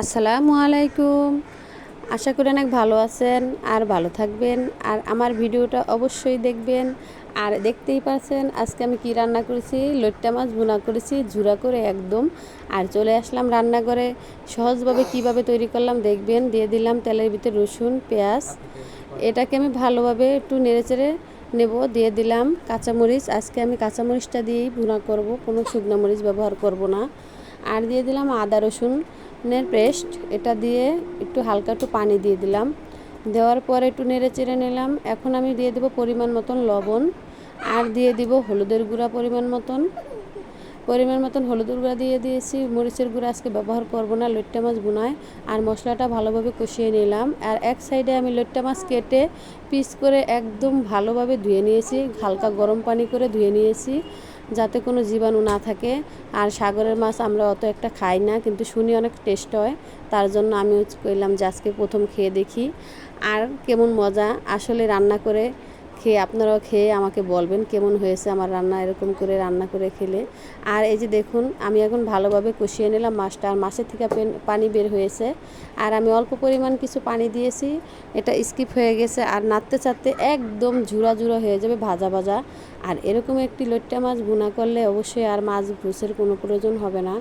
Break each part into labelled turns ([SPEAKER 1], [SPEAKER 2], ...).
[SPEAKER 1] আসসালামু আলাইকুম। আশা করি অনেক ভালো আছেন আর ভালো থাকবেন। আর আমার ভিডিওটা অবশ্যই দেখবেন। আর দেখতেই পাচ্ছেন আজকে আমি কি রান্না করেছি, লইট্টা মাছ ভুনা করেছি ঝুরা করে একদম। আর চলে আসলাম রান্নাঘরে, সহজভাবে কিভাবে তৈরি করলাম দেখবেন। দিয়ে দিলাম তেলের ভিতরে রসুন পেঁয়াজ, এটাকে আমি ভালোভাবে একটু নেড়েচেড়ে নেব। দিয়ে দিলাম কাঁচামরিচ, আজকে আমি কাঁচামরিচটা দিয়েই ভুনা করব, কোনো শুকনো মরিচ ব্যবহার করব না। আর দিয়ে দিলাম আদা রসুনের পেস্ট, এটা দিয়ে একটু হালকা একটু পানি দিয়ে দিলাম। দেওয়ার পরে একটু নেড়ে চেড়ে নিলাম। এখন আমি দিয়ে দেবো পরিমাণ মতন লবণ, আর দিয়ে দিব হলুদের গুঁড়া পরিমাণ মতন হলুদের গুঁড়া দিয়ে দিয়েছি। মরিচের গুঁড়া আজকে ব্যবহার করব না লইট্টা মাছ ভুনায়। আর মশলাটা ভালোভাবে কষিয়ে নিলাম। আর এক সাইডে আমি লইট্টা মাছ কেটে পিস করে একদম ভালোভাবে ধুয়ে নিয়েছি, হালকা গরম পানি করে ধুয়ে নিয়েছি যাতে কোনো জীবাণু না থাকে। আর সাগরের মাছ আমরা অত একটা খাই না, কিন্তু শুনি অনেক টেস্ট হয়, তার জন্য আমি কইলাম যে আজকে প্রথম খেয়ে দেখি আর কেমন মজা। আসলে রান্না করে খেয়ে আপনারাও খেয়ে আমাকে বলবেন কেমন হয়েছে আমার রান্না, এরকম করে রান্না করে খেলে। আর এই যে দেখুন আমি এখন ভালোভাবে কষিয়ে নিলাম মাছটা, আর মাছের থেকে পানি বের হয়েছে। আর আমি অল্প পরিমাণ কিছু পানি দিয়েছি, এটা স্কিপ হয়ে গেছে। আর নাড়তে চাড়তে একদম ঝুরা ঝুরা হয়ে যাবে, ভাজা ভাজা। আর এরকম একটি লইট্টা মাছ ভুনা করলে অবশ্যই আর মাছ ভুসের কোনো প্রয়োজন হবে না।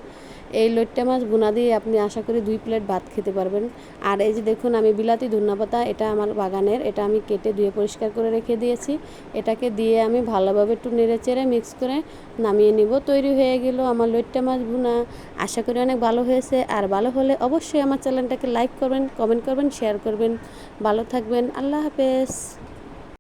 [SPEAKER 1] এই লইট্টা মাছ ভুনা দিয়ে আপনি আশা করি 2 প্লেট ভাত খেতে পারবেন। আর এই যে দেখুন আমি বিলাতি ধনিয়াপাতা, এটা আমার বাগানের, এটা আমি কেটে ধুয়ে পরিষ্কার করে রেখে দিয়েছি। এটাকে দিয়ে আমি ভালোভাবে একটু নেড়ে চেড়ে মিক্স করে নামিয়ে নিব। তৈরি হয়ে গেল আমার লইট্টা মাছ ভুনা। আশা করি অনেক ভালো হয়েছে। আর ভালো হলে অবশ্যই আমার চ্যানেলটাকে লাইক করবেন, কমেন্ট করবেন, শেয়ার করবেন। ভালো থাকবেন, আল্লাহ হাফেজ।